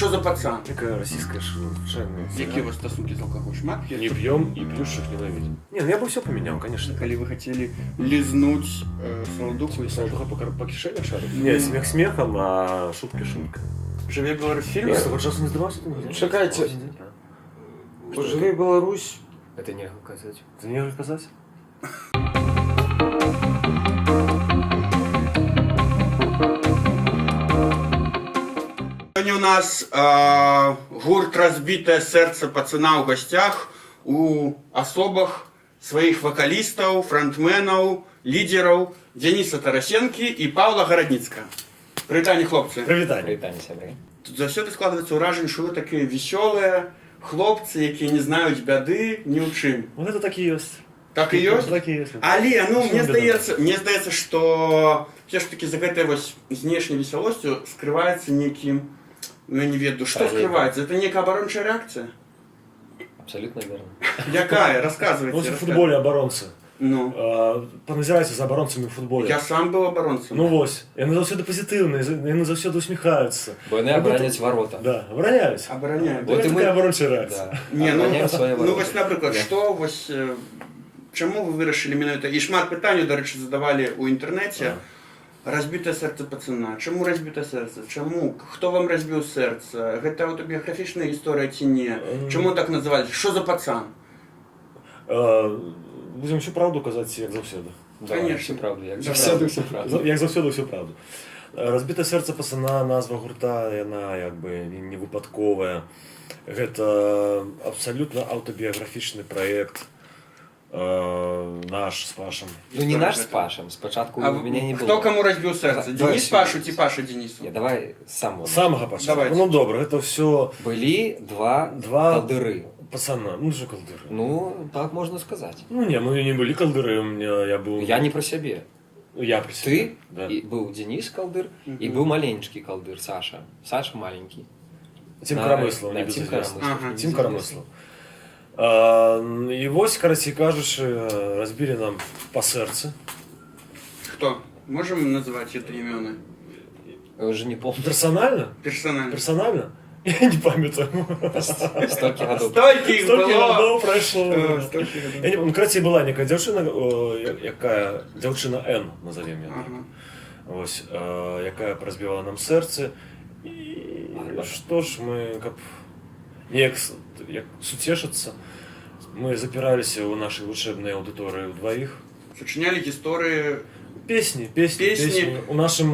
Що за пацан? Такая российская шальная. Які у вас стосунки з алкоголем? Шмат п'єте? Не пьем и плюшек ненавидим. Не, ну я бы все поменял, конечно. Коли ви хотіли лизнуть солодуху і Солодуха по кишеням шарит? Не, смех смехом, а шутка шуткой. Живе Беларусь фильм? Я вот сейчас не сдавался, ты Чекайте. Живи Беларусь. Это не казать. Это не казать? Сьогодні у нас гурт «Разбитое сердце пацана» в гостях у особых своих вокалистов, фронтменов, лидеров Дениса Тарасенки и Павла Городницкого. Привітання, хлопці. Привітання. Привітання, сябри. Тут завсёды складывается враження, що ви такі веселі хлопці, які не знають бяди ні в чим. Вот это так и есть. Так і є? Так и есть. Але, ну, Чому мне здається, що все ж таки за гэтай вось знешняй веселостью скрывается некий, ну, я не ведаю, что скрывается? Это некая оборончая реакция? Абсолютно верно. Якая? Рассказывайте. Ну, в футболе оборонцы. Ну, Поназирайся за оборонцами в футболе. я сам был оборонцем. Ну вось. Яны заўсёды пазітыўныя, яны заўсёды усміхаюцца. Бо вони оборонять ворота. Да, обороняюсь. Обороняю. Вот Это и мы- такая оборончая реакція. Да. Не, ну, Обороняем свои ну ворота. ось, наприклад, Да. що ось, чому ви вирішили іменно це? І шмат питань, до речі, задавали у інтернеті. Разбите серце пацана. Чому розбите серце? Чому? Хто вам розбив серце? Гэта автобіографічна історія ці ні? Чому так називали? Що за пацан? Будем всю правду казаць, як заўсёды. Да, Конечно. всю правду. Як Завсёды завсёды всю всю правду. Як заўсёды всю правду. Разбіта сердце пацана, назва гурта, яна як бы не выпадковая. Гэта абсалютна аўтабіяграфічны праект наш з Пашам. Ну не наш с Пашем, спочатку А меня не было. хто кому розбив серце? Давай Денис сюди. Пашу ці Паша Денису? Не, давай с самого. Самага Паша. Давайте. Ну добра, гэта все Были два колдыры. пацана. Ну же колдыры. Ну, так можно сказать. Ну не, мы не были колдыры, у меня я был. Я не про себе. Я при себе. Ты, Да. и был Денис колдыр, и был маленький колдыр Саша. Саша маленький. Тим Да, Коромыслов, да, не Тим безызвестный. Коромыслов. Ага. Тим Коромыслов. І вось, карацей кажучы, разбілі нам па сэрцы. Хто? Можемо називати це імена? Я уже не помню. Персанальна? Персонально. Персанальна? Я не памятаю. Столько годов. Стільки їх Столькі було. гадоў прайшло. Стільки гадоў. Я не, ну, карацей, была некая дзяўчына, якая, дзяўчына Н, назовем яе. Ага. Вось, якая разбівала нам сэрцы. І што ж мы, каб неяк як суцешыцца, мы запіраліся ў нашай вучэбнай аўдыторыі ўдваіх. Сочиняли історії. Песні. У нашым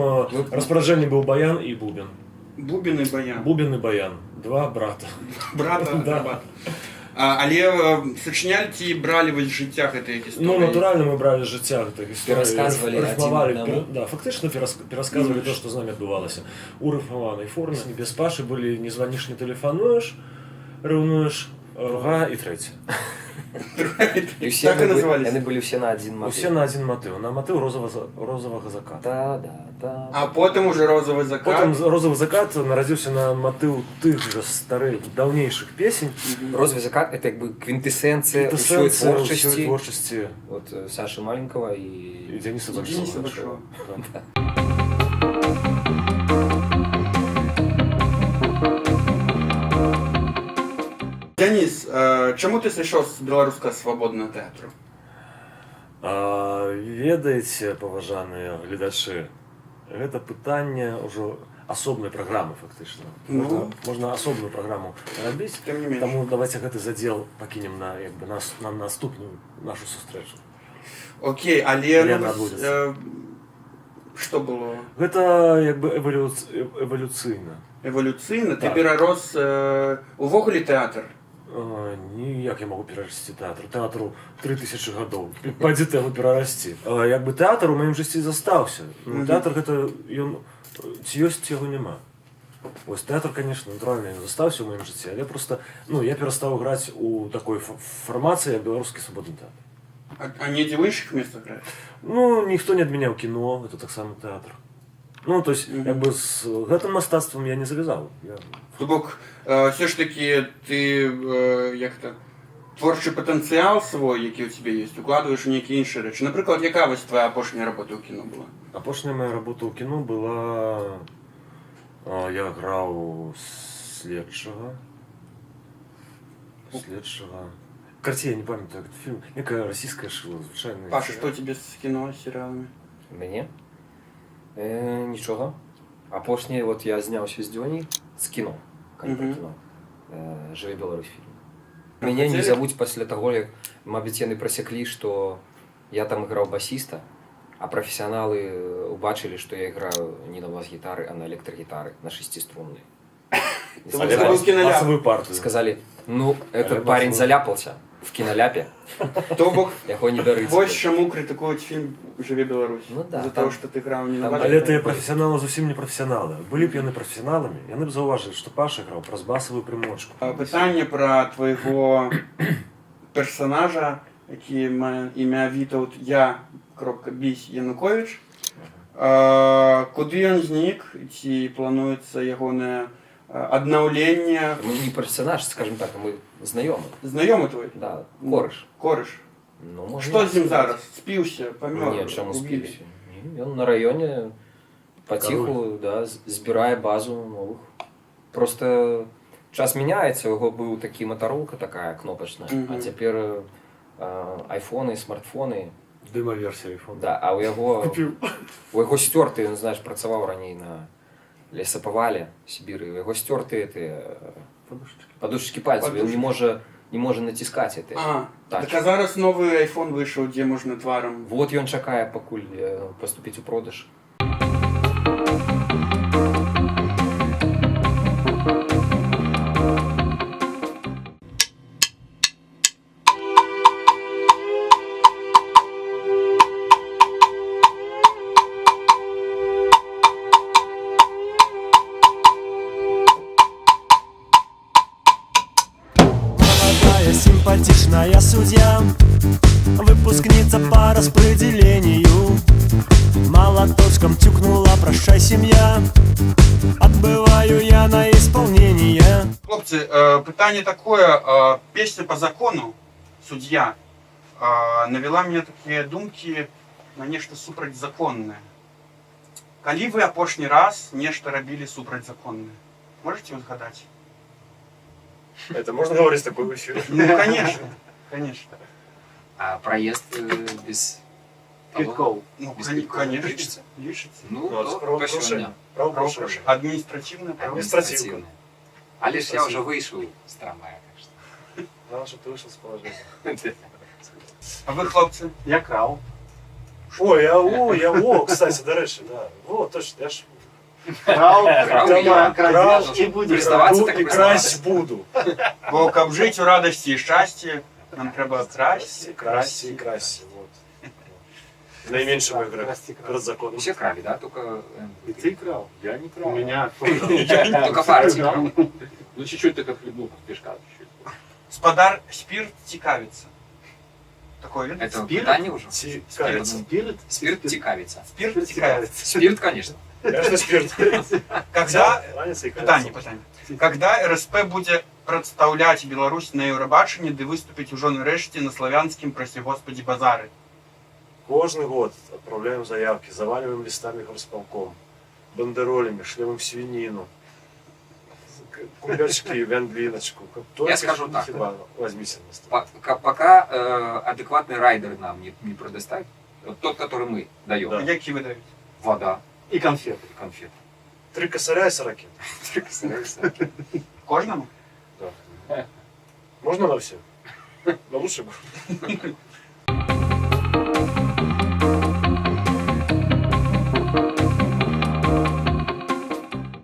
распараджэнні быў баян і бубен. Бубен і баян. Бубен і баян. Два брата. Брата, Да. брата. Але сочиняли ці брали ви з життя гэтых історій? Ну, натуральна, мы бралі з жыцця гэтых гісторый. Перасказвалі рыфмавалі, адзін аднаму. да, фактычна перасказвалі то, што з намі адбывалася. У рыфмаванай форме. Без Пашы былі не званіш, не тэлефануеш, рыўнуеш, друга і трэця. И все Так и назывались. они были все на один мотив. Усе на адзін матыў. На матыў розавага заката. Да, да, да. А потім уже розовий закат. Потым розавы закат нарадзіўся на матыў тых жа старых, даўнейшых песень. Розовый закат это как бы квинтэссенция усёй Тэсэнцыя творчасці. ўсёй творчасці Вот Саши Маленького і и Дзяніса Дениса Большого. Большого. Да. Денис, чому ти зайшов з Білоруського свободного театру? Ведаеце, паважаныя гледачы, гэта пытанне ўжо асобнай праграмы фактычна. Ну. Можна асобную праграму рабіць. Тым не менш. Таму давайте гэты задзел пакінем на як бы на наступную нашу сустрэчу. Окей, але Лена ну, адбудзецца. Що було? Гэта як бы эвалюцыйна. Еволюційно? Ти Так. перерос увогуле театр? Ніяк я могу перарасці тэатр. Тэатру 3000 гадоў. Падзе ты яго перарасці. Як бы тэатр у маім жыцці застаўся. Ну, тэатр гэта ён ці ёсць яго няма. Вось тэатр, конечно, натуральна ён застаўся ў маім жыцці, але просто ну я перастаў граць у такой фармацыі як беларускі свабодны тэатр. А недзе в іншых месцах граєш? Ну ніхто не адмяняў кіно, это таксама тэатр. Ну то есть як бы з гэтым мастацтвам я не завязаў. То бок, все ж таки ти як то творчий потенціал свій, який у тебе є, укладаєш у які інші речі. Наприклад, яка ось твоя апошня робота у кіно була? Апошняя моя работа ў кіно была я граў Следчага. Следчага. Карці, я не памятаю, этот фильм. Некая российская шила, звичайно. Паша, что тебе с кино, с сериалами? Мяне? Нічога. Апошняе, вот я зняўся з Дзёней з кіно. Мгм. Кіно. Жыве Беларусь фільм. Мяне не Хотели? завуць пасля таго, як, мабыць, яны прасеклі, што я там іграў басіста, а прафесіяналы убачылі, што я іграю не на бас-гітары, а на электрагітары, на 6-струннай. І Это Але был киноляп. басовую партию. сказали, ну, этот Але парень басовую. заляпался в киноляпе, То бок, яго не дарыць. вось чаму критикують фільм «Живе Беларусь». Ну да, За там- того, что ты играл не на там- бас. Але тыя прафесіяналы зусім не прафесіяналы. Былі б яны прафесіяналамі, яны б заўважылі, што Паша граў праз басавую прымочку. Питання про твоего персонажа, який має ім'я Вітаут Я, кропка, Бісь Янукович. Куди він зник? Ці планується ягоне аднаўленне? Мы не персонаж, скажем так, мы знаёмы. Знайомий твій? Да, корыш. Кореш. Ну, можна Що так з ним сказати. зараз? Співся, помер? Ні, чому убили? співся? Ні, він на районі потиху, да, збирає базу нових. Просто час міняється, у його був такий моторолка така кнопочна, Мгм. а тепер айфони, смартфони. Дыма-версія айфона. Да, а Купіў. у яго стёрты, він, знаєш, працаваў раней на лесаповале Сибіры, у яго стёрты подушечки пальцев, він не може натискати це. Так а зараз новий айфон вийшов, де можна тваром. Вот ён чакае, пакуль поступіць у продаж. Молодая симпатичная судья, выпускница по распределению. Молоточком тюкнула, прощай, семья. Отбываю я на исполнение. Хлопці, питання таке. Пісня по закону «Суддя» навела мені такі думки на нешта супрацьзаконне. Калі ви апошні раз нешта рабілі супрацьзаконне? Можете узгадаць? Это можно говорить с такой в эфире? Ну, конечно. Конечно. А проезд без Квитков. Ну, Без конечно. квитков лічиться? Лічиться. Ну, Ну, это то правопорушение. правопорушення. Адміністративне право. Адміністративне. Але ж я вже вийшов з трамвая, так що. Надо, чтобы ты вышел с положения. А ви, хлопці? Я крав. О, кстати, до речі, да. О, точно, я ж Крав, Крав, крадеш і будеш. Признаваться краду так і красть буду. Бо каб жити у радості і щасті, нам треба красти, Красти, красти, вот. Наименьшего игры. Красти, красти. Перед законом. Все крали, да? Только И ты крал? Я не крал. У меня. только партии крал. Ну, чуть-чуть только хлебнул, как пешка. Чуть-чуть. Спадар спирт цікавиться. Такое видно? Это Спирт? питание уже? Кажется. Спирит? Спирт текавится. Спирт цікавиться. Спирт, конечно. Конечно, спирт. Когда... Разница и Питання, кажется. питання. Когда РСП буде представляти Білорусь на Євробаченні, де виступить уже нарешті на славянському, прости господи, базари? Каждый год отправляем заявки, заваливаем листами горсполком, бандеролями, шлем им свинину, кумбячки, венглиночку. Я скажу так. Возьмите на стол. Пока адекватный райдер нам не предоставит, вот тот, который мы даем, Да. Які ви даєте? вода, И конфеты. конфеты. 3 косаря и 40. Кожному? Можно на все? Но лучше бы.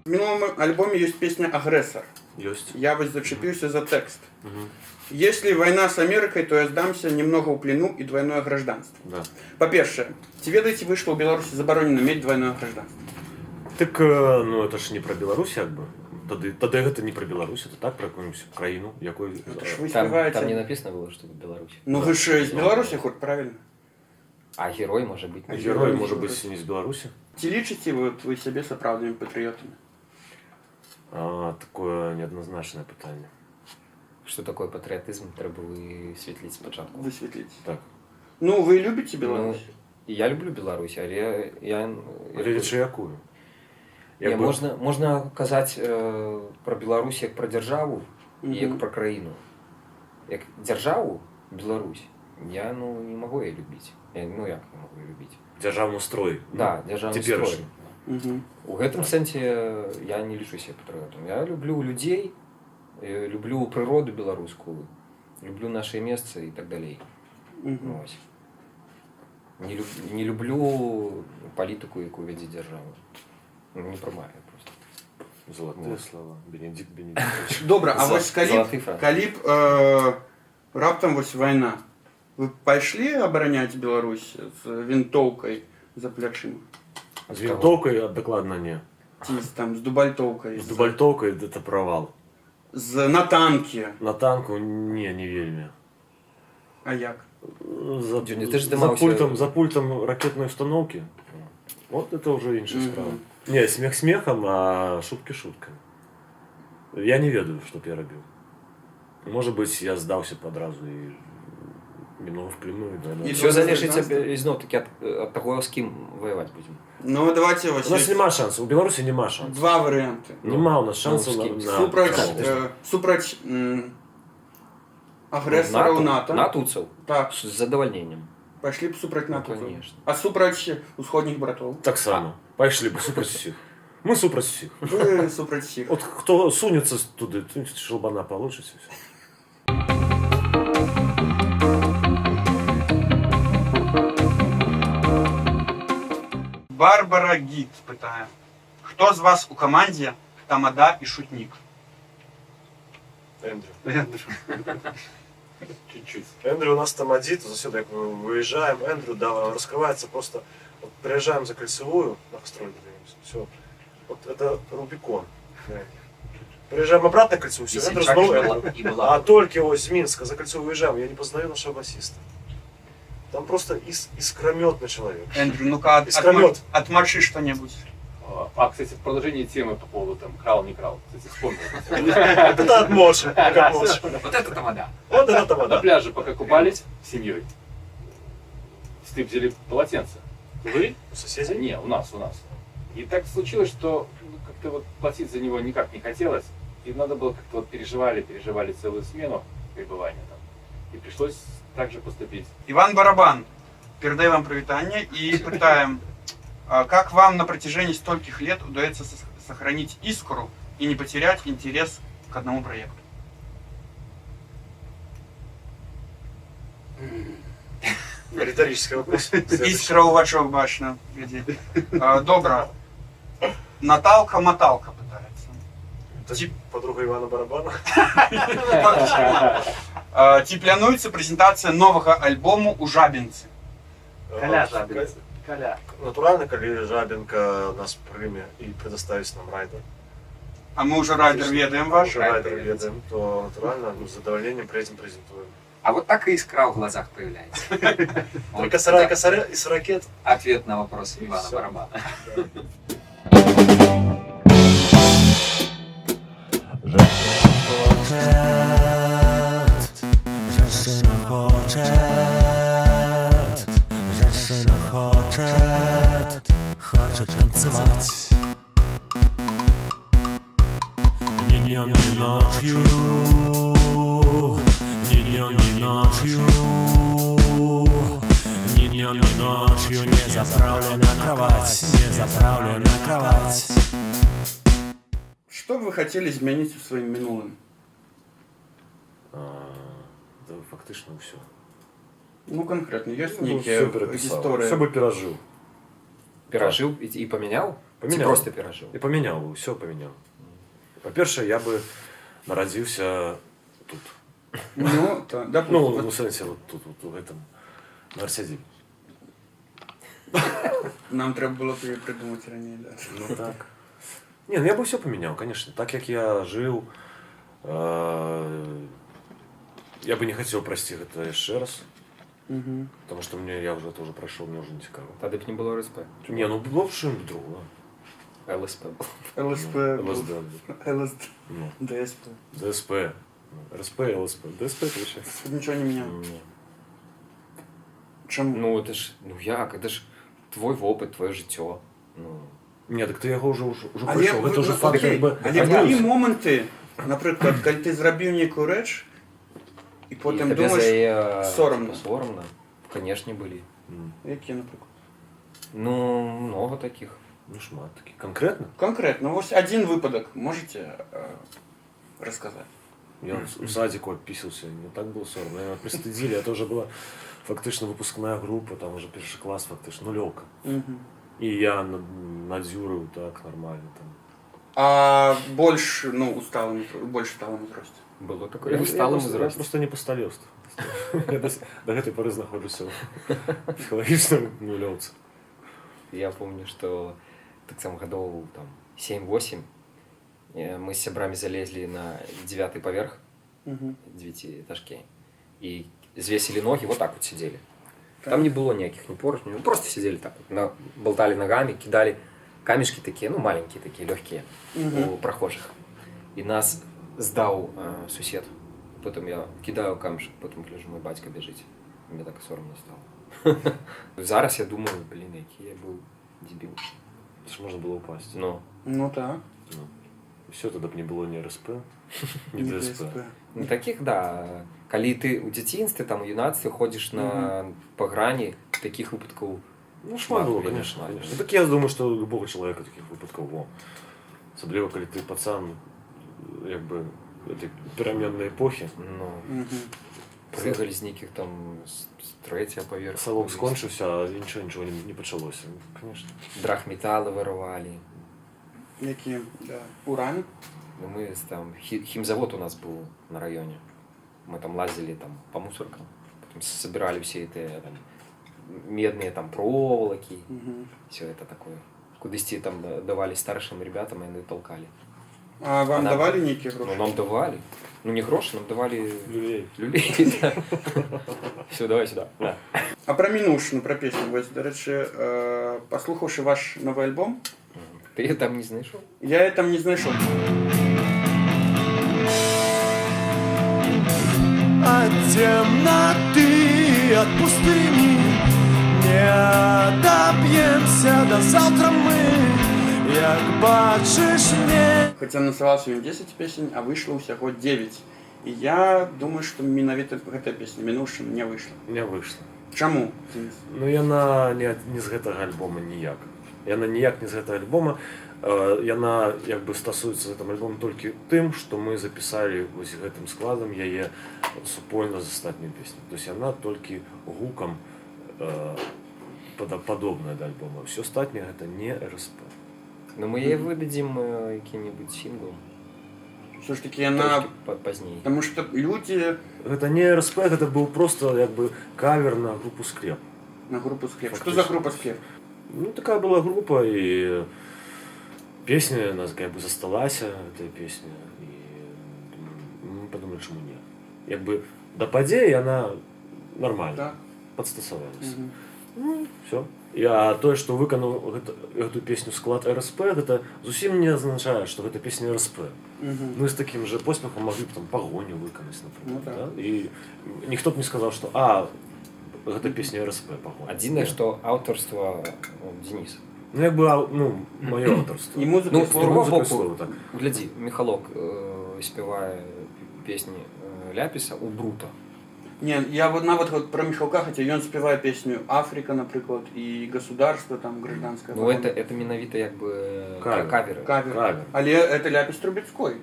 В минулому альбоме есть песня «Агрессор». Есть. Я вот зачепился за текст. Если война с Америкой, то я сдамся немного у плену и двойное гражданство. Да. По-перше, ці ведаеце, вышло у Беларуси заборонено иметь двойное гражданство. Так, ну это ж не про Беларусь, як бы. Тады гэта не про Беларусь, это так, про якусь краіну, якой... Это ж вы Там спеваете. не написано было, что это Беларусь. Ну вы же из Беларуси хоть, правильно? А герой может быть не Герой может быть не з Беларусі. Ці лічыце вы себе сапраўднымі патрыётамі? Такое неоднозначное питание. Что такое патриотизм, треба высветлить спочатку. Высветліць. Так. Ну, вы любите Беларусь? Я люблю Беларусь, але я... Глядячи якую. Не, можна казаць пра Беларусь як пра дзяржаву і як Мгм. пра краіну. Як дзяржаву Беларусь я не магу яе любіць. Як не магу яе любіць? Дзяржаўны строй. Да, дзяржаўны цяперашні. строй. Мгм. У гэтым сэнсе я не лічу сябе патрыётам. Я люблю людзей, люблю прыроду беларускую, люблю нашыя месцы і так далей. Мгм. Ось. Не люблю палітыку, якую вядзе дзяржава. Не прымаю просто. Золотыя слова. Бенедикт Бенедиктович. Добра, а вось Залаты франк. калі б раптам вось вайна, вы пайшлі абараняць Беларусь з вінтоўкай за плячыма? З вінтоўкай дакладна не. Ці там з дубальтоўкай? З дубальтоўкай гэта правал. На танкі? На танку не вельмі. А як? Дзюня, ты ж здымаўся- За пультом ракетной установки. Вот это уже іншая справа. Не, смех смехом, а шутки шутками. Я не ведаю, что б я рабіў. Может быть, я здаўся б адразу і немного в плену. І Все залежыць ізноў-такі ад таго, з кім ваяваць будзем. Ну, давайте У вось нас нема шансу, у Беларусі нема шансу. два варыянты. Нема у нас шансу Ну, з кім? Супраць агрэсараў НАТО. Натуцаў. Так, З задавальненнем. пайшлі б супраць Ну, НАТО. конечно. А супраць усходніх братоў? Таксама. Пайшлі бы супраць усіх. Мы супраць усіх. Вы супраць всіх. Вот хто сунецца туды, шалбана получыць. Барбара Гіт пытае. Хто з вас у камандзе тамада і шутнік? Эндрю. Чуть-чуть. Эндрю у нас там один, засюда, як мы выезжаем, Эндрю, да, раскрывается просто, вот, приезжаем за кольцевую, на Костроль двигаемся, все, вот это Рубикон. Приезжаем обратно на кольцевую, все, Эндрю снова Эндрю. А только его из Минска за кольцевую выезжаем, я не познаю нашего басиста. Там просто искрометный человек. Эндрю, ну-ка, Искромет. отмочи что-нибудь. А, кстати, в продолжении темы по поводу там крал, не крал. Кстати, вспомнил. Это от Моши, как Моши. Вот это тамада. Вот это там, На да. пляже, пока купались с семьей, стыбзили полотенце. Вы? У соседей? Не, у нас. И так случилось, что как-то вот платить за него никак не хотелось. И надо было как-то вот переживали целую смену пребывания там. И пришлось так же поступить. Иван Барабан, передаю вам привитание и пытаем, как вам на протяжении стольких лет удается сохранить искру и не потерять интерес к одному проекту? Риторический вопрос. Искра у вашего башня. Добро. Наталка-моталка пытается. Это подруга Ивана Барабана. Ці плануецца прэзентацыя новага альбому ў Жабінцы? Коля Жабинец. Коля. Натурально, коли Жабенко нас прыме и предоставит нам райдер. А мы уже райдер ведаем ваш. Райдер ведаем, то натурально с задоволением презентуем. А вот так и искра в глазах появляется. Только сарай из ракет. Ответ на вопрос Ивана Всё. Барабана. Хочет танцевать днем и ночью, днем и ночью, днем и ночью. Не заправлена кровать, не заправлена кровать. Что бы вы хотели изменить в своим минулым? Да, фактично все. Ну, конкретно, есть Все некие переписал. истории. Все бы пережил. Перажыў і памяняў? Ці Памяняў. проста перажыў? И поменял бы, все поменял. По-перше, я бы народился тут. Ну, да, Ну, допустим. в сенсе, вот тут, вот в этом, на Арседе. Нам треба было придумать ранее, да. Ну так. Не, ну я бы все поменял, конечно. Так как я жил, я бы не хотел, прости, это еще раз. Угу. Потому что я уже это уже прошел, мне уже не цікаво. Тады б не было РСП. Не, ну было бы что-нибудь другое. ЛСП. ЛСП. ЛСД. ЛСД. Ну, ДСП. ДСП. РСП, ЛСП. ДСП получается. Ничего не менял. Не. Чему? Ну, это ж, ну як, это ж твой вопыт, твоё жыццё. Ну, Ні, так ти його вже Але пройшов. Це вже факт, окей, якби. але Понятно. були моменти, наприклад, коли ти зробив ніяку реч, і потім тобі думаєш, соромно. соромно. Соромно. Конечно, были. які, наприклад? Ну, много таких. Ну, шмат такий. Конкретно? Конкретно, ось один випадок можете розказати? Я у садику описывался, не так было соромно. Меня пристыдили, это уже была фактично выпускная группа, там уже перший класс фактично, нулевка. Угу. И я надзюрил так нормально там. А больше, ну, больше сталому зросте? Было такое. Я, В сталом я возрасте. просто не посталевствую. Я до этой поры знаходжуся в психологічному нулевце. Я помню, что так само годов там 7-8 мы с сябрами залезли на 9-й поверх Угу. 9-этажки и взвесили ноги, вот так вот сидели. Так. Там не было никаких ни поручней, ну, просто сидели так вот, болтали ногами, кидали камешки такие, ну, маленькие такие, легкие у прохожих. И нас сдал сусед. Потом я кидаю камешек, потом гляжу, мой батька бежить. Мне так соромно стало. Зараз я думаю, блин, який я был дебил. Це ж можна було упасть. Но Ну так. Все, тоді б не було ні РСП, ні Не ДСП. ДСП. ну, таких, да. Коли ти у дитинстві, там, у юнацтві ходиш на по грані, таких випадків Ну, шмат було, Шмат, конечно. шмат. конечно. Так я думаю, що у любого чоловіка таких випадків було. Особливо, коли ти пацан, якби, этой переменной епохи. ну, Мгм. пригали з яких там з третього поверху. Салон скончився, а нічого не почалося. Ну, конечно. Драгметали вирували. Які, да. Уран? Ну, мы там, химзавод у нас был на районе. Мы там лазили там, по мусоркам, потом собирали все эти там, медные там, проволоки, Угу. все это такое. Кудысти там давали старшим ребятам, и они толкали. А вам А нам- давали ніякі Ну, гроші? нам давали. Ну, не гроши, нам давали Люлей. люлей. Да. Все, давай сюда. Да. А про Мінушину, про пісню. Ось, до речі, послухавши ваш новий альбом, Ты там не знаешь? я там не знайшов. От темноты, от пустыни не доб'ємся до завтра ми, як бачиш мне. Хоча називався він 10 пісень, а вийшло усього 9. І я думаю, що менавіта гэта песня Мінушин не вийшла. Не вийшло. Чаму? Ну, яна не з гэтага альбома ніяк. Яна ніяк не з гэтага альбома. Яна, якби, стасуецца з гэтым альбомом толькі тым, што мы запісалі вось гэтым складам яе супольна з астатнімі песні. То есть яна толькі гукам падобная да альбома. Усё астатняе гэта не РСП. Но мы ей выдадим каким-нибудь синглом. Все ж таки яна... Позднее. Потому что люди Гэта не РСП, гэта быў просто, якби, кавер на групу Скреп. на группу «Склеп». Что Фактично. за группа «Склеп»? Ну, такая была группа, и песня у нас как бы засталась, эта песня, и мы подумали, чему нет. Якби до падеи она нормально, Так. подстасовалась. Мгм. Ну, все. А то, что выканал эту песню склад РСП, это зусім не означает, что это песня РСП. Мгм. Мы с таким же поспехом могли бы там погоню выконать, например. Ну, да. Да? И никто бы не сказал, что это песня РСП погоня. Одиное, Нет. что авторство Дениса. Ну, якби, ну, моє авторство. І музика, Ну, і з слово. другого Музика і боку, слово, так. Гляди, Михалок спевая песни Ляписа у Брута. Не, я вот нават про Михалка, хотя ён спевае песню «Африка», например, и «Государство», там, «Гражданская Ну, война». это миновито как бы Кавер. каверы. Кавер. Кавер. Але это Ляпис Трубецкой.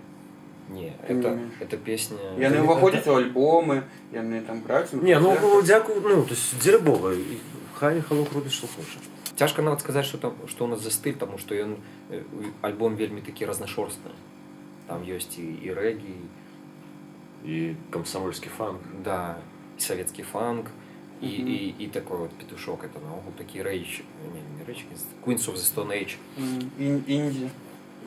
Не, Ты не это, умеешь. это песня... Яны Это- ўваходзяць у альбомы, яны там граюць. на Не, ну, канцэртах. дякую, ну, то есть, дзеля Бога, і хай Михалок робить, що хоче. Тяжко нават сказать, что у нас за стиль, потому что он, альбом вельми такі разношорстный. Там есть и регги, І комсомольський фанк. да, и советский фанк, Мгм. и такой вот петушок. Это наогул такие рейдж, не рейдж, Queens of the Stone Age. Інді.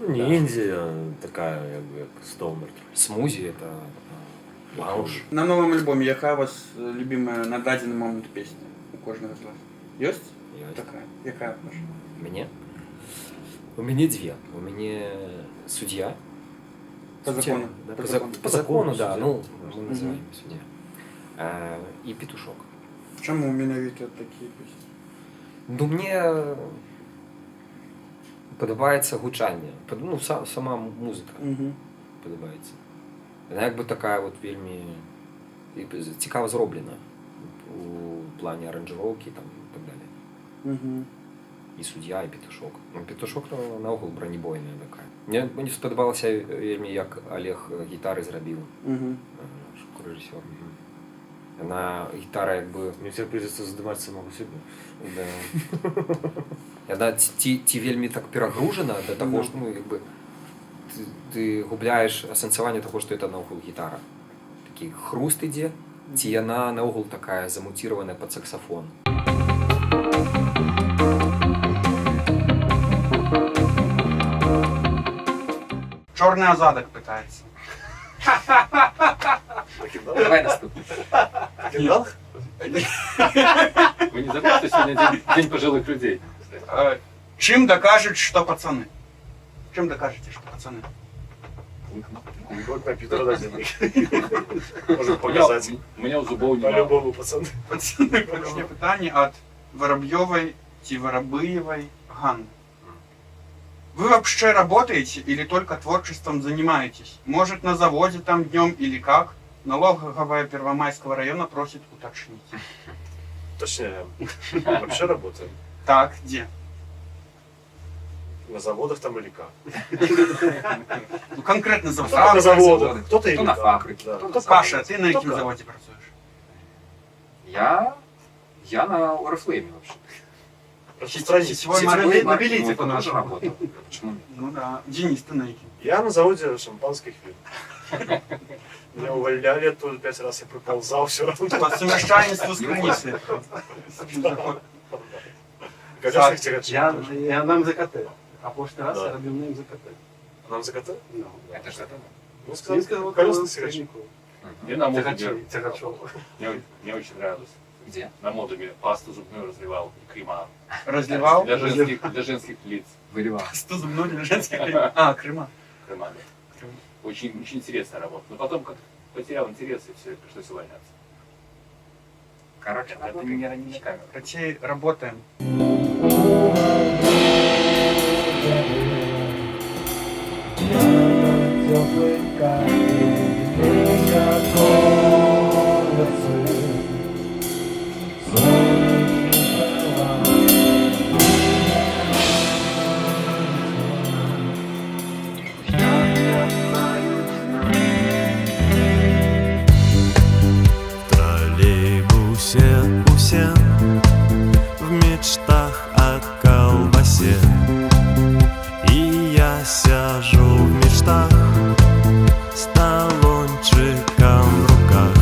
Ну, не Да. Індія, така, якби, як Стоунер. Смузи это лаунж. На новом альбоме яка у вас любимая на дадзены момент песня у кожного з вас? Ёсць? Такая. Яка ваша? Мне? У меня две. У меня судья. По Судья, закону. да, По по, закону. по закону, да. судья. Ну, мы называем судья. И петушок. Чому менавіта такі песні? Ну, мне... Падабаецца гучанне, ну, сама музыка Угу. падабаецца. Яна як бы такая вот вельмі цікава зроблена у плане аранжыроўкі там і так далее. Угу. І суддя, і петушок. Ну, петушок наогул бронебойная такая. Мне спадабалася вельмі, як Олег гітары зрабіў. Угу. Рэжысёр. Яна гітара як бы... Мне теперь придется задымать самого себя. Да. Яна ці вельмі так перагружана да таго, што ну, як бы ты губляеш асэнсаванне таго, што это наогул гітара. Такі хруст ідзе, ці яна наогул такая замуціраваная пад саксафон. Чорний озадок питається. Давай наступний. Вы не забыли, что сегодня день пожилых людей? Чим докажуть, що пацани? Чим докажете, що пацани? Компьютер дадим. Можем У меня у зубов не По-любому, пацаны. Пацани, порушення питання від Воробйової чи Воробиєвої Ганни. Вы вообще работаете или только творчеством занимаетесь? Может, на заводе там днем или как? Налоговая Первомайского района просит уточнить. Точнее, вообще работаем. Так, где? На заводах там или как? Ну, конкретно завод. На заводах. заводы. Кто-то или Кто на как? фабрике, Да. кто на Паша, ты на Кто каком как? заводе працуешь? Я на Орифлейме вообще. Распространить. Сетевой Сетевой маркетинг. маркетинг, Наберите это тоже по-нашему. работа. Почему нет? Ну да. Денис, ты на каком? Я на заводе шампанских вин. Меня увольняли оттуда 5 раз, я проползал все равно. По совмещательству с границей. Колесных тягачей. Я нам ЗКТ. А прошлый раз Да. я робив ним ЗКТ. Нам закатали? Ну, Это что там? Ну, Він сказали, сказав, колесных тягачей. Мне на модуме, Тягачов. мне очень нравилось. Где? На модуме пасту зубную разливал и крема. Разливал? Для женских лиц. Выливал. Что за мной для женских? А, Крыма. Крема, да. Очень интересная работа. Но потом как потерял интерес и все, пришлось увольняться. Короче, это не камера. Короче, работаем. В троллейбусе усен, в мечтах о колбасе. И я сижу в мечтах с талончиком в руках.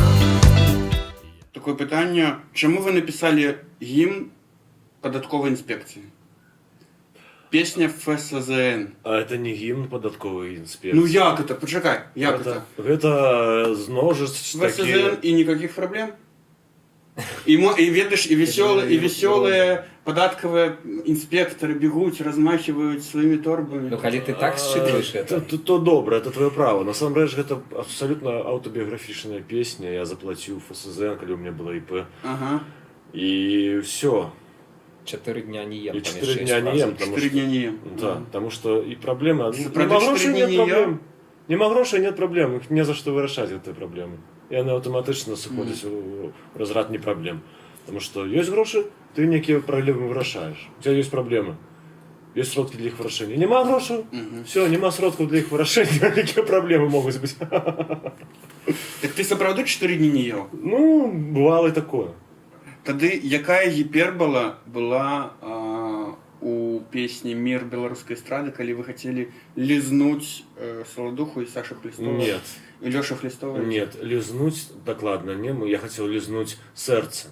Такое питання. Чому ви написали гімн податкової інспекції? Пісня ФСЗН. А это не гимн податковой инспекции. Ну як это? Почекай, як это? Это множество ФСЗН такие... и никаких проблем? И видишь, и веселые податковые инспекторы бегут, размахивают своими торбами. Ну, калі ты так считываешь это, То добре, это твое право. На самом деле, это абсолютно автобиографичная песня. Я заплатил ФСЗН, когда у меня было ИП. Ага. И все. 4 дня не ем. И там 4 6 дня не разів. ем. Потому 4 что, дня не ем. да, потому что и проблема... Правда, Нема 4 грошей, дня нет не проблем. ем? Нема грошей, нет проблем. Их не за что вырашать, этой проблемы. И они автоматично сходят в разряд не проблем. Потому что есть гроши, ты некие проблемы вырашаешь. У тебя есть проблемы. Есть сродки для их вырашения. Нема грошей, все, нема сродков для их вырашения. Какие проблемы могут быть? Так ти справді 4 дні не їв? Ну, бывало и такое. Тоді яка гіпербола була у песні «Мир белорусской эстрады», коли вы хотели лизнуть Солодуху и Сашу Хлистова? Нет. И Лешу Хлистова? Нет, лизнуть, так ладно, не, я хотел лизнуть сердце.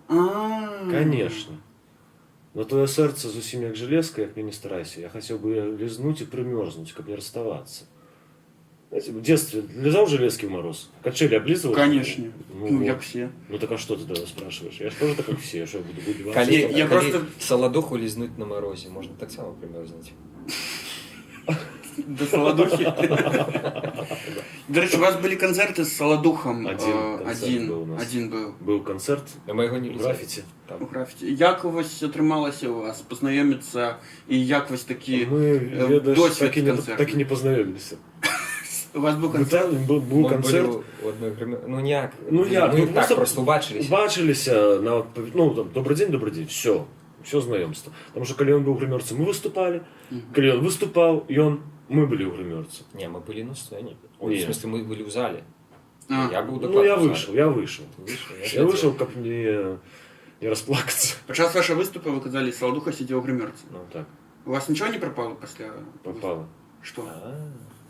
А-а-а. Конечно. Но твое сердце зусім як железка, як не старайся. Я хотел бы её лизнуть и примерзнуть, как не расставаться. Знаете, в детстве лизал железки в мороз? Качели облизывал? Конечно. Ну, вот. як все. Ну так а что ты тогда спрашиваешь? Я же тоже так, как все. Что я буду убиваться? Калі, Я калі просто- саладуху лізнуть на морозі, можна так само примерзнуть. До Солодухи. До речі, у вас були концерти з Солодухом. Один концерт був у нас. Один був. Был концерт Но мы его не в взяли. граффити. У графіті. Як у вас отрималося у вас познайомитися і як ось такі Мы я даже досвід так и, не, концерту? так и не познайомились. У вас був концерт? Був Мы концерт. были в одной гримерке. Ну, ніяк. Ну, як? Мы Ну, так просто просто убачились. Бачилися на ну, там, добрый день, все знайомство. Тому що коли він був у гримерці, ми виступали, коли він виступав, і ми були у гримерці. Не, мы были на сцене. Не. В смысле, мы были в зале. А, Я был Ну, я в зале. вийшов, я вийшов. Ты вышел, Я сидел. вийшов, як не розплакатися. Під час вашого виступу ви казали, Солодуха сидів у гримерці. Ну, так, У вас нічого не пропало після? попало. Що?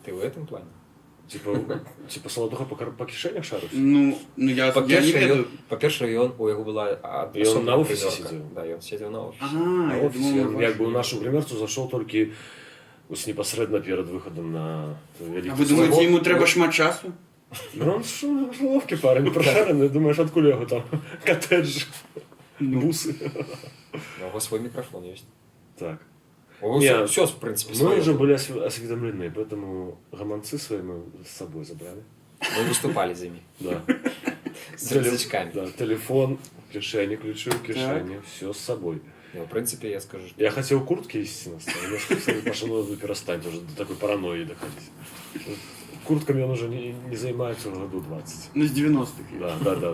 Ты в этом плане? Типа Солодуха по кишенях шарився? Ну я не веду. По-перше, у його була І він на офісі гримерка. сидів? Да, він сидів на офісі. Ага, На я офісі думав, він якби у нашу гримерцю зайшов тільки ось непосередньо перед виходом на великий А ви думаєте, сцену. йому треба шмат часу? Ну, он ж ловкий парень, прошарений, думаєш, откуда його там коттедж, буси. У нього свій мікрофон є. Так. У Не, нього все, в принципі, Мы своє. уже были осведомлены, поэтому гаманцы свои мы с собой забрали. Ми виступали з ними. Да. З рюкзачками. Да, телефон, кишени, ключи в кишени, все с собой. Ну, в принципе, я скажу, что... Я хотел куртки, естественно, но сказали, Паша, ну перестань уже до такой паранойи доходить. Куртками он уже не занимается уже году 20. Ну, з 90-х. Да.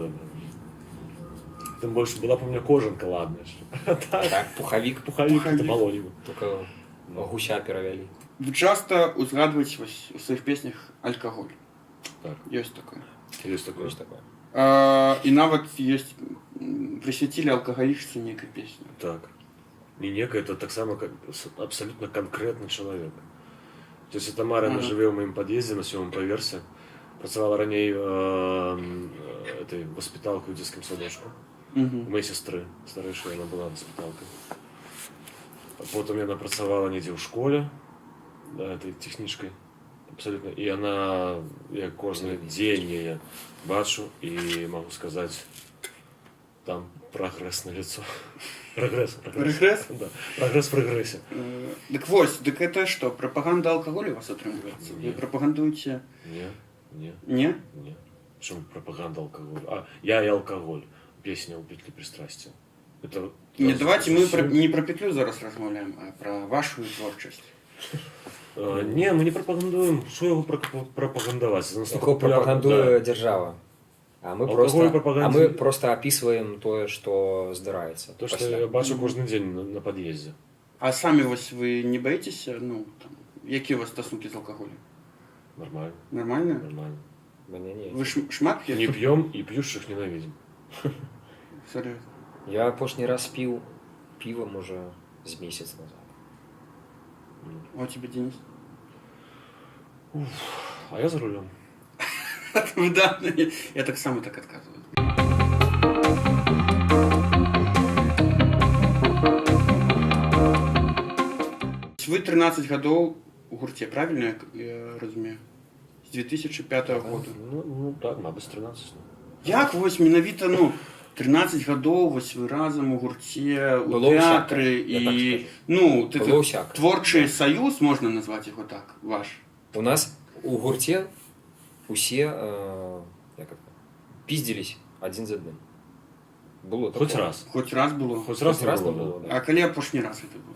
Тем больше была, помню, кожанка, ладно. Так, пуховик. Пуховик это полонил. Только гуся перевели. Ви часто узгадуєте ось у своїх піснях алкоголь. Так, Є таке. есть такое. Что такое? І навіть є, присвятили алкоголічці некой пісню. Так. И некое это так само, как абсолютно конкретный человек. То есть это Марина живе в моем подъезде на 7-му поверсі. Працювала ранее этой воспиталкой в детском садочку. У моей сестры, старейшая, она была воспиталкой. Потом я працювала недзе в школе, да, этой техничкой. Абсолютно. И она, я кожный день я бачу и могу сказать, там прогресс на лицо. Прогресс. Регрес? Да, прогресс в прогрессе. Так ось, так это что, пропаганда алкоголя у вас отримується? Ви Ні. пропагандуєте? Не. Ні? Почему пропаганда алкоголя? Я и алкоголь. Песня «У петли пристрастия». Это... Ні, давайте ми Всё. не про петлю зараз розмовляємо, а про вашу творчість. Не, мы не пропагандуем. Что его пропагандовать? Это настолько Його популярно, пропагандує да. держава. А ми Алкоголь пропагандує. просто описуємо те, що здирається. То, что я бачу кожен день на подъезде. А самі ось ви не боїтеся, ну, там, які у вас стосунки з алкоголем? Нормально, Нормально? нормально. Мені ні. Ви шмат Не п'єте? пьем и пьющих ненавидим. Серйозно. Я останній раз пив пиво, може, з місяць назад. А у тебе, Денис? А я за рулем. Да, я так само так отказываю. Ви 13 годов у гурте, правильно я розумію? З 2005 года. Ну так, мабуть, 13. Як ось менавіта, ну, 13 годов, ось ви разом у гурті, у Було театрі всяке, я так і, скажу. ну, Було всяке. творчий союз, можна назвати його так, ваш. У нас у гурті усі як це, піздились один з одним. Було Хоть таке. раз. Хоч раз було. Хоть раз Раз не не было, було, да. да. А коли останній раз це було?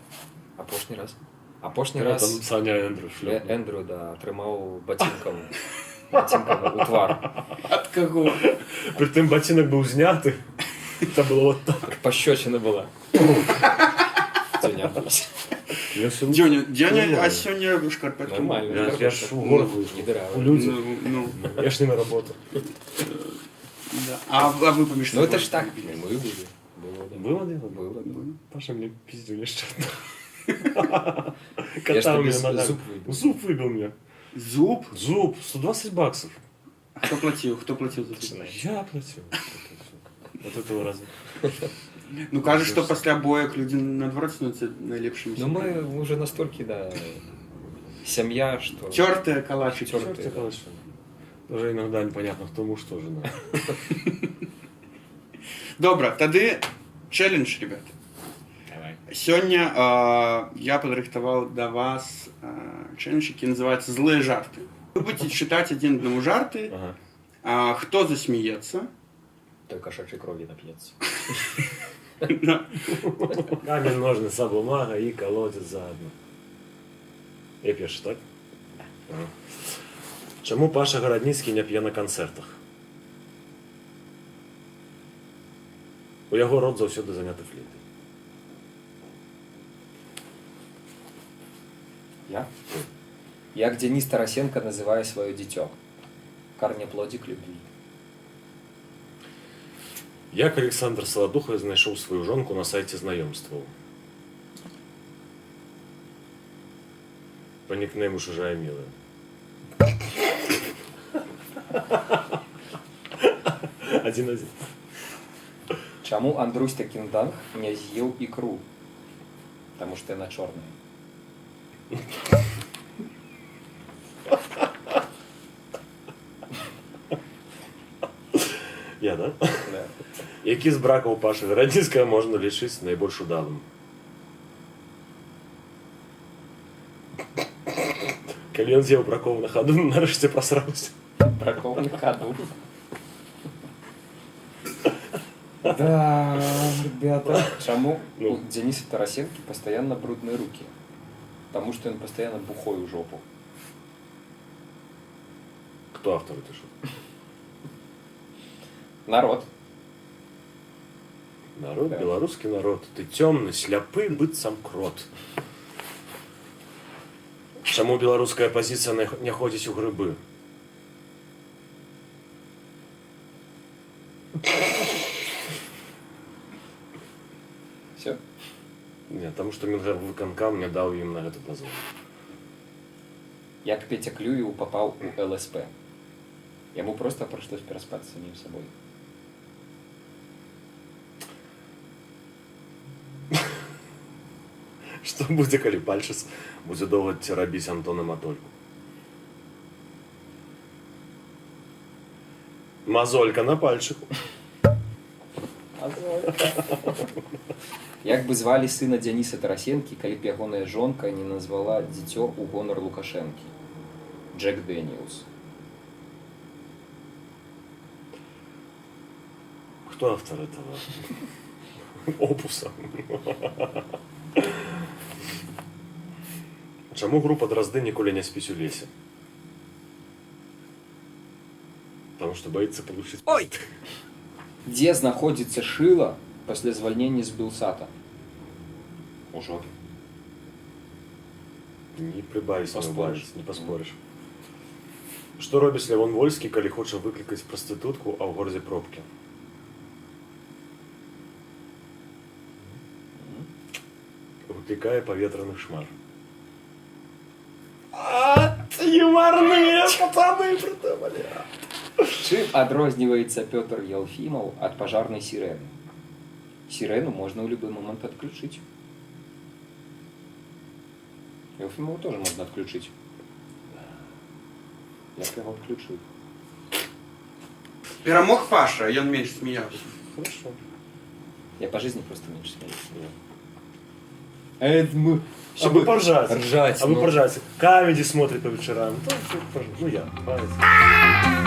А пошній раз? А пошній Там раз Саня Эндрю шлеп. Ендрю, да, тримав ботинком у твар. От кого? При тим ботинок був знятий. Це було вот так. Пощечина була. Дюня. Дяня, а сьогодні шкарпетка? Нормально. Я ж в город Не вийшов. дыра. У люди. Ну, Я ж не на роботу. да. А ви поміж Ну собою это ж так. бились? Мы были. Было, да. Было дело? Было, да. Паша мне пиздил нещадно. Я ж Катал тобі меня ногами. зуб вибив. Зуб выбил мне. Зуб? Зуб, 120 баксов. А хто платив? Хто платив за зуб? Я платил. Вот этого раза. Ну кажуть, що після боїк люди наоборот становляться найліпшими. Ну мы уже настолько, да, семья, что... Тертые калачики. Тёртые. Черт, я конечно. Тоже иногда непонятно, кто муж, кто жена. Добре, тоді челендж, ребята. Давай. Сьогодні я підрихтував до вас челлендж, який називається «Злые жарти». Ви будете читати один одному жарти, Ага. а хто засміється, Той кошачьей крови напьется. Камінь, ножниці, бумага і колодязь заодно. Я перший, так? Ага. Чому Паша Городніцький не п'є на концертах? У яго рот заўсёды заняты флейтай. Я? Як Денис Тарасенко называе свое дитё? Корнеплодик любви. Як Александр Саладуха знайшоў сваю жонку на сайце знаёмстваў? По никнейму «Чужая милая». Один-один. Чаму Андрусь Такінданг не з'еў ікру? Таму што яна чорная. Я, да? Да. Які з бракаў Пашы Гарадніцкага можна лічыць найбольш удалым? Калі ён з'еў бракоў на хаду, нарэшце прасраўся. Браков на ходу. Да, ребята. Чаму Ну. у Дениса Тарасенки постоянно брудные руки? Потому что он постоянно бухой в жопу. Хто автор этой шутки? Народ. Народ, Да. беларускі народ. Ты цёмны, сляпы, быццам крот. Чаму беларуская апазіцыя не ходзіць у грыбы? Все. Не, таму што Мінвыканкам не даў ім на гэта дазвол. Як Петя Клюев попал у ЛСП. Ему просто пришлось переспать с самим собой. Што будзе, калі пальчыц будзе доўга рабіць Антона Матольку? Мазолька на пальчику. Як бы звали сына Дениса Тарасенки, калі б ягоная жонка не назвала дзіцё у гонар Лукашэнкі? Джек Дэниелс. Кто автор этого опуса? Чаму група Дразды ніколі не спіць у лесе? Потому что боится получить... Ой! Дзе знаходзіцца шыла пасля звальнення з Белсата? У жопе. Не прибавись, не Поспоришь. убавись, не поспоришь. Што робіць Лявон Вольскі, калі хоча выклікаць прастытутку, а ў горадзе пробкі? Выклікае паветраных шмар. Юмарныя пацаны прыдумалі! Чым адрозніваецца Пётр Елфімаў ад пажарнай сірэны? Сірэну можна ў любы момант адключыць. Елфімову тоже можна адключыць. Як яго адключыў? Перамог Паша, ён менш сміяўся. Хорошо. Я по жизни просто меньше смеюсь. А вы поржать. Ржать. А вы ну. поржать. Камеди смотрит по вечерам. Ну я. Давайте.